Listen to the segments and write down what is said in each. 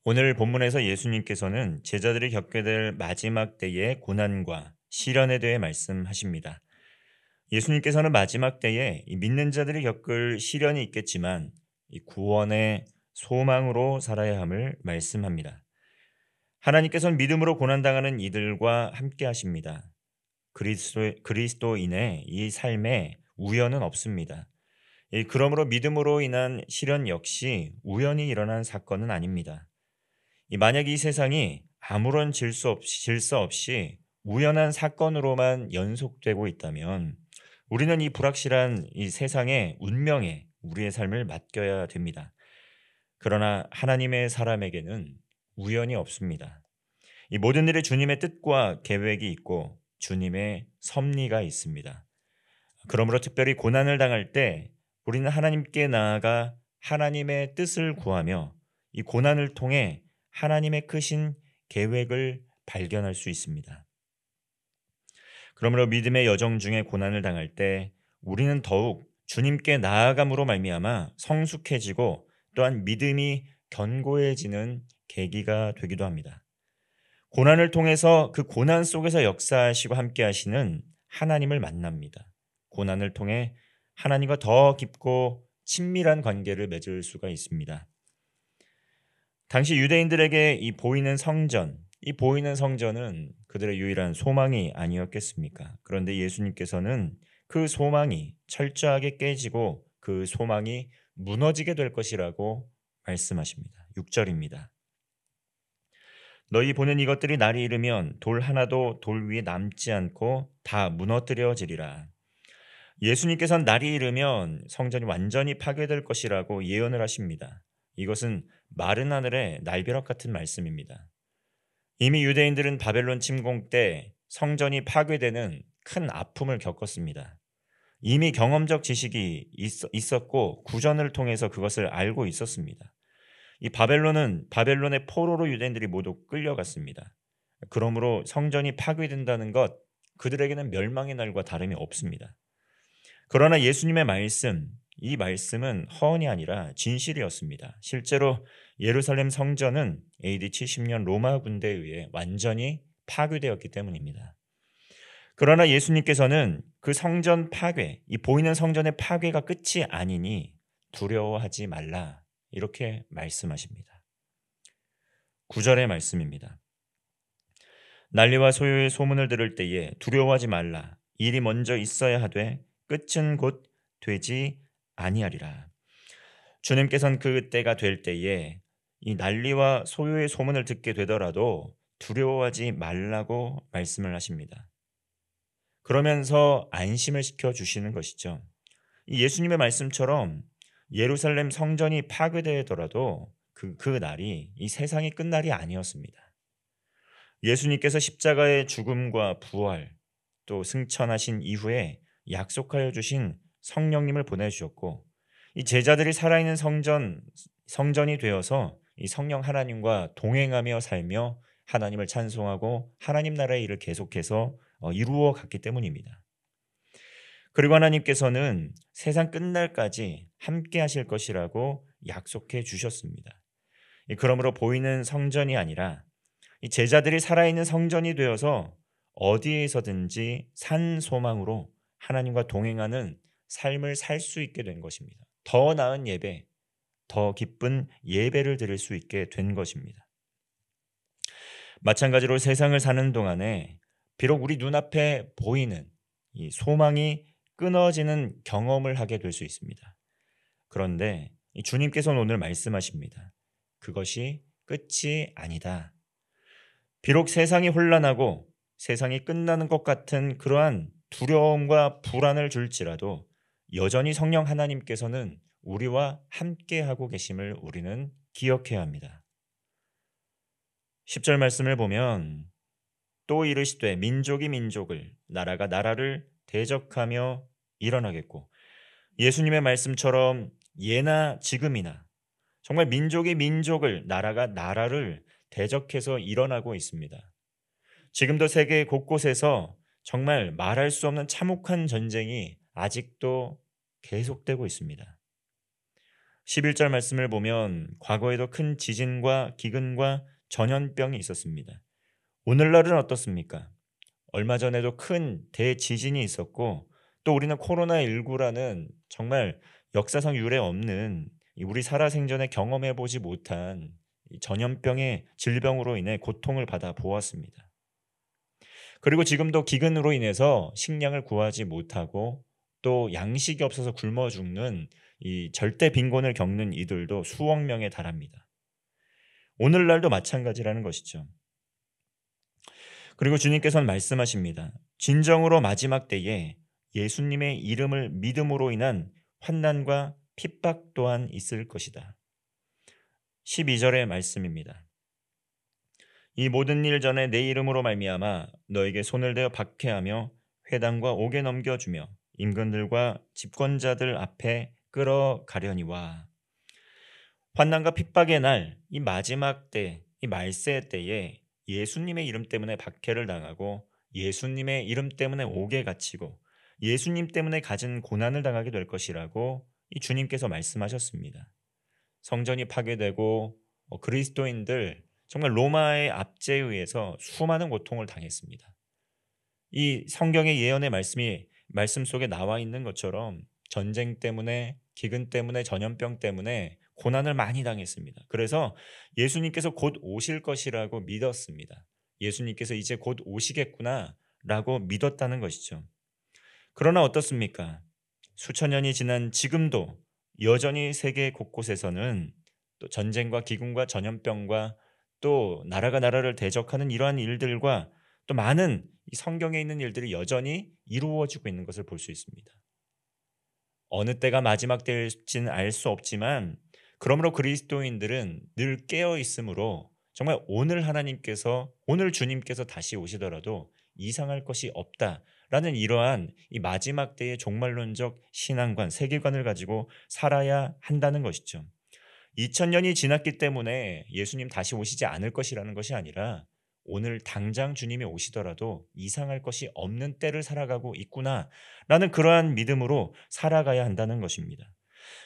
오늘 본문에서 예수님께서는 제자들이 겪게 될 마지막 때의 고난과 시련에 대해 말씀하십니다. 예수님께서는 마지막 때에 이 믿는 자들이 겪을 시련이 있겠지만 이 구원의 소망으로 살아야 함을 말씀합니다. 하나님께서는 믿음으로 고난당하는 이들과 함께 하십니다. 그리스도인의 이 삶에 우연은 없습니다. 그러므로 믿음으로 인한 시련 역시 우연히 일어난 사건은 아닙니다. 만약 이 세상이 아무런 질서 없이 우연한 사건으로만 연속되고 있다면 우리는 이 불확실한 이 세상의 운명에 우리의 삶을 맡겨야 됩니다. 그러나 하나님의 사람에게는 우연이 없습니다. 이 모든 일에 주님의 뜻과 계획이 있고 주님의 섭리가 있습니다. 그러므로 특별히 고난을 당할 때 우리는 하나님께 나아가 하나님의 뜻을 구하며 이 고난을 통해 하나님의 크신 계획을 발견할 수 있습니다. 그러므로 믿음의 여정 중에 고난을 당할 때 우리는 더욱 주님께 나아감으로 말미암아 성숙해지고 또한 믿음이 견고해지는 계기가 되기도 합니다. 고난을 통해서 그 고난 속에서 역사하시고 함께 하시는 하나님을 만납니다. 고난을 통해 하나님과 더 깊고 친밀한 관계를 맺을 수가 있습니다. 당시 유대인들에게 이 보이는 성전은 그들의 유일한 소망이 아니었겠습니까? 그런데 예수님께서는 그 소망이 철저하게 깨지고 그 소망이 무너지게 될 것이라고 말씀하십니다. 6절입니다. 너희 보는 이것들이 날이 이르면 돌 하나도 돌 위에 남지 않고 다 무너뜨려지리라. 예수님께서는 날이 이르면 성전이 완전히 파괴될 것이라고 예언을 하십니다. 이것은 마른 하늘의 날벼락 같은 말씀입니다. 이미 유대인들은 바벨론 침공 때 성전이 파괴되는 큰 아픔을 겪었습니다. 이미 경험적 지식이 있었고 구전을 통해서 그것을 알고 있었습니다. 이 바벨론의 포로로 유대인들이 모두 끌려갔습니다. 그러므로 성전이 파괴된다는 것, 그들에게는 멸망의 날과 다름이 없습니다. 그러나 예수님의 말씀, 이 말씀은 허언이 아니라 진실이었습니다. 실제로 예루살렘 성전은 AD 70년 로마 군대에 의해 완전히 파괴되었기 때문입니다. 그러나 예수님께서는 그 성전 파괴, 이 보이는 성전의 파괴가 끝이 아니니 두려워하지 말라, 이렇게 말씀하십니다. 9절의 말씀입니다. 난리와 소요의 소문을 들을 때에 두려워하지 말라. 일이 먼저 있어야 하되 끝은 곧 되지 아니하리라. 주님께서는 그 때가 될 때에 이 난리와 소요의 소문을 듣게 되더라도 두려워하지 말라고 말씀을 하십니다. 그러면서 안심을 시켜 주시는 것이죠. 이 예수님의 말씀처럼 예루살렘 성전이 파괴되더라도 그 날이 이 세상이 끝날이 아니었습니다. 예수님께서 십자가의 죽음과 부활 또 승천하신 이후에 약속하여 주신 성령님을 보내주셨고 이 제자들이 살아있는 성전이 되어서 이 성령 하나님과 동행하며 살며 하나님을 찬송하고 하나님 나라의 일을 계속해서 이루어 갔기 때문입니다. 그리고 하나님께서는 세상 끝날까지 함께 하실 것이라고 약속해 주셨습니다. 그러므로 보이는 성전이 아니라 이 제자들이 살아있는 성전이 되어서 어디에서든지 산 소망으로 하나님과 동행하는 삶을 살 수 있게 된 것입니다. 더 나은 예배, 더 기쁜 예배를 드릴 수 있게 된 것입니다. 마찬가지로 세상을 사는 동안에 비록 우리 눈앞에 보이는 이 소망이 끊어지는 경험을 하게 될 수 있습니다. 그런데 주님께서는 오늘 말씀하십니다. 그것이 끝이 아니다. 비록 세상이 혼란하고 세상이 끝나는 것 같은 그러한 두려움과 불안을 줄지라도 여전히 성령 하나님께서는 우리와 함께하고 계심을 우리는 기억해야 합니다. 10절 말씀을 보면 또 이르시되 민족이 민족을 나라가 나라를 대적하며 일어나겠고 예수님의 말씀처럼 예나 지금이나 정말 민족이 민족을 나라가 나라를 대적해서 일어나고 있습니다. 지금도 세계 곳곳에서 정말 말할 수 없는 참혹한 전쟁이 아직도 계속되고 있습니다. 11절 말씀을 보면 과거에도 큰 지진과 기근과 전염병이 있었습니다. 오늘날은 어떻습니까? 얼마 전에도 큰 대지진이 있었고 또 우리는 코로나19라는 정말 역사상 유례 없는 우리 살아생전에 경험해 보지 못한 이 전염병의 질병으로 인해 고통을 받아 보았습니다. 그리고 지금도 기근으로 인해서 식량을 구하지 못하고 또 양식이 없어서 굶어 죽는 이 절대 빈곤을 겪는 이들도 수억 명에 달합니다. 오늘날도 마찬가지라는 것이죠. 그리고 주님께서는 말씀하십니다. 진정으로 마지막 때에 예수님의 이름을 믿음으로 인한 환난과 핍박 또한 있을 것이다. 12절의 말씀입니다. 이 모든 일 전에 내 이름으로 말미암아 너에게 손을 대어 박해하며 회당과 옥에 넘겨주며 임금들과 집권자들 앞에 끌어가려니와. 환난과 핍박의 날, 이 마지막 때, 이 말세 때에 예수님의 이름 때문에 박해를 당하고 예수님의 이름 때문에 옥에 갇히고 예수님 때문에 가진 고난을 당하게 될 것이라고 이 주님께서 말씀하셨습니다. 성전이 파괴되고 그리스도인들 정말 로마의 압제에 의해서 수많은 고통을 당했습니다. 이 성경의 예언의 말씀 속에 나와 있는 것처럼 전쟁 때문에 기근 때문에 전염병 때문에 고난을 많이 당했습니다. 그래서 예수님께서 곧 오실 것이라고 믿었습니다. 예수님께서 이제 곧 오시겠구나라고 믿었다는 것이죠. 그러나 어떻습니까? 수천 년이 지난 지금도 여전히 세계 곳곳에서는 또 전쟁과 기근과 전염병과 또 나라가 나라를 대적하는 이러한 일들과 또 많은 이 성경에 있는 일들이 여전히 이루어지고 있는 것을 볼 수 있습니다. 어느 때가 마지막 때일지는 알 수 없지만 그러므로 그리스도인들은 늘 깨어 있으므로 정말 오늘 주님께서 다시 오시더라도 이상할 것이 없다라는 이러한 이 마지막 때의 종말론적 신앙관, 세계관을 가지고 살아야 한다는 것이죠. 2000년이 지났기 때문에 예수님 다시 오시지 않을 것이라는 것이 아니라 오늘 당장 주님이 오시더라도 이상할 것이 없는 때를 살아가고 있구나라는 그러한 믿음으로 살아가야 한다는 것입니다.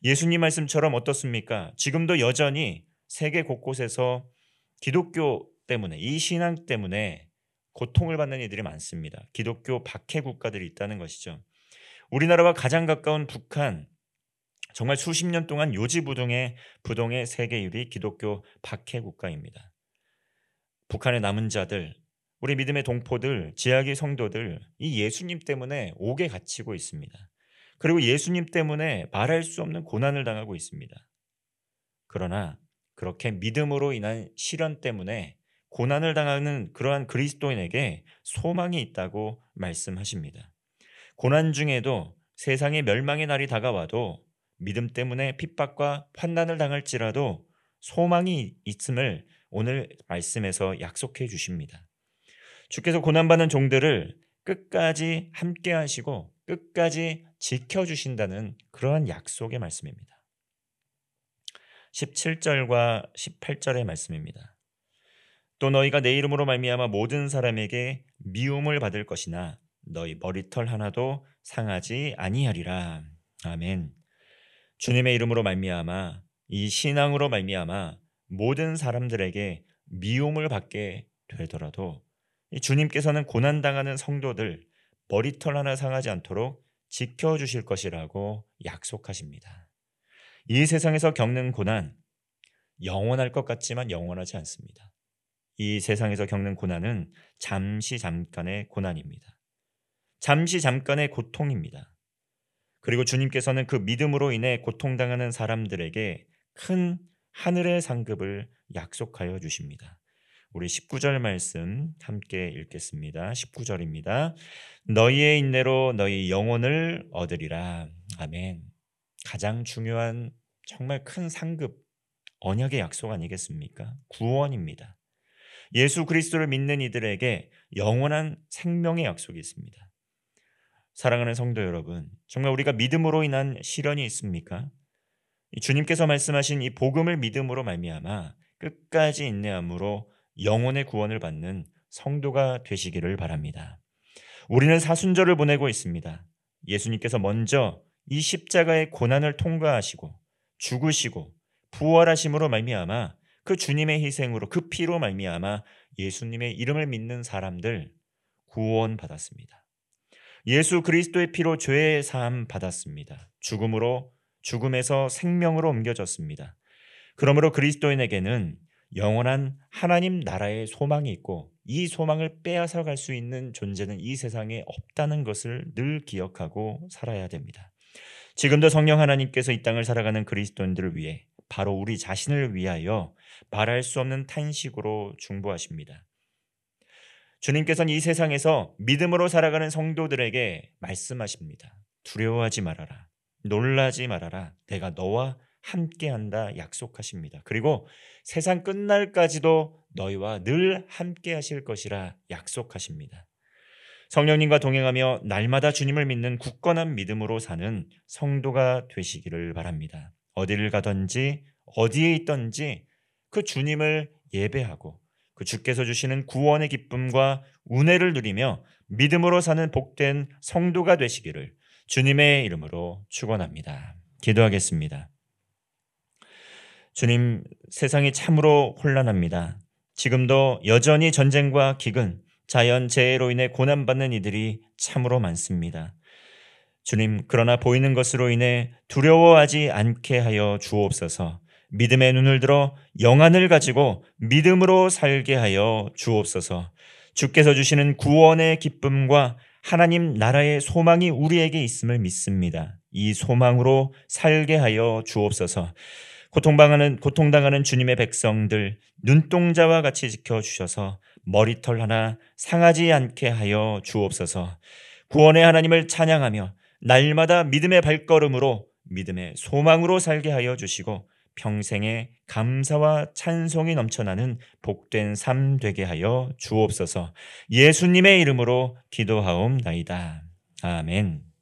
예수님 말씀처럼 어떻습니까? 지금도 여전히 세계 곳곳에서 기독교 때문에 이 신앙 때문에 고통을 받는 이들이 많습니다. 기독교 박해 국가들이 있다는 것이죠. 우리나라와 가장 가까운 북한, 정말 수십 년 동안 부동의 세계 1위 기독교 박해 국가입니다. 북한의 남은 자들, 우리 믿음의 동포들, 지하기 성도들, 이 예수님 때문에 옥에 갇히고 있습니다. 그리고 예수님 때문에 말할 수 없는 고난을 당하고 있습니다. 그러나 그렇게 믿음으로 인한 시련 때문에 고난을 당하는 그러한 그리스도인에게 소망이 있다고 말씀하십니다. 고난 중에도 세상의 멸망의 날이 다가와도 믿음 때문에 핍박과 환난을 당할지라도 소망이 있음을 오늘 말씀에서 약속해 주십니다. 주께서 고난받는 종들을 끝까지 함께 하시고 끝까지 지켜주신다는 그러한 약속의 말씀입니다. 17절과 18절의 말씀입니다. 또 너희가 내 이름으로 말미암아 모든 사람에게 미움을 받을 것이나 너희 머리털 하나도 상하지 아니하리라. 아멘. 주님의 이름으로 말미암아 이 신앙으로 말미암아 모든 사람들에게 미움을 받게 되더라도 이 주님께서는 고난당하는 성도들 머리털 하나 상하지 않도록 지켜주실 것이라고 약속하십니다. 이 세상에서 겪는 고난 영원할 것 같지만 영원하지 않습니다. 이 세상에서 겪는 고난은 잠시 잠깐의 고난입니다. 잠시 잠깐의 고통입니다. 그리고 주님께서는 그 믿음으로 인해 고통당하는 사람들에게 큰 하늘의 상급을 약속하여 주십니다. 우리 19절 말씀 함께 읽겠습니다. 19절입니다. 너희의 인내로 너희 영혼을 얻으리라. 아멘. 가장 중요한 정말 큰 상급, 언약의 약속 아니겠습니까? 구원입니다. 예수 그리스도를 믿는 이들에게 영원한 생명의 약속이 있습니다. 사랑하는 성도 여러분, 정말 우리가 믿음으로 인한 시련이 있습니까? 주님께서 말씀하신 이 복음을 믿음으로 말미암아 끝까지 인내함으로 영혼의 구원을 받는 성도가 되시기를 바랍니다. 우리는 사순절을 보내고 있습니다. 예수님께서 먼저 이 십자가의 고난을 통과하시고 죽으시고 부활하심으로 말미암아 그 주님의 희생으로 그 피로 말미암아 예수님의 이름을 믿는 사람들 구원받았습니다. 예수 그리스도의 피로 죄의 사함 받았습니다. 죽음에서 생명으로 옮겨졌습니다. 그러므로 그리스도인에게는 영원한 하나님 나라의 소망이 있고 이 소망을 빼앗아 갈 수 있는 존재는 이 세상에 없다는 것을 늘 기억하고 살아야 됩니다. 지금도 성령 하나님께서 이 땅을 살아가는 그리스도인들을 위해 바로 우리 자신을 위하여 말할 수 없는 탄식으로 중보하십니다. 주님께서는 이 세상에서 믿음으로 살아가는 성도들에게 말씀하십니다. 두려워하지 말아라. 놀라지 말아라. 내가 너와 함께한다 약속하십니다. 그리고 세상 끝날까지도 너희와 늘 함께 하실 것이라 약속하십니다. 성령님과 동행하며 날마다 주님을 믿는 굳건한 믿음으로 사는 성도가 되시기를 바랍니다. 어디를 가든지 어디에 있든지 그 주님을 예배하고 그 주께서 주시는 구원의 기쁨과 은혜를 누리며 믿음으로 사는 복된 성도가 되시기를 주님의 이름으로 축원합니다. 기도하겠습니다. 주님, 세상이 참으로 혼란합니다. 지금도 여전히 전쟁과 기근, 자연재해로 인해 고난받는 이들이 참으로 많습니다. 주님, 그러나 보이는 것으로 인해 두려워하지 않게 하여 주옵소서. 믿음의 눈을 들어 영안을 가지고 믿음으로 살게 하여 주옵소서. 주께서 주시는 구원의 기쁨과 하나님 나라의 소망이 우리에게 있음을 믿습니다. 이 소망으로 살게 하여 주옵소서. 고통당하는 주님의 백성들 눈동자와 같이 지켜주셔서 머리털 하나 상하지 않게 하여 주옵소서. 구원의 하나님을 찬양하며 날마다 믿음의 발걸음으로 믿음의 소망으로 살게 하여 주시고 평생에 감사와 찬송이 넘쳐나는 복된 삶 되게 하여 주옵소서. 예수님의 이름으로 기도하옵나이다. 아멘.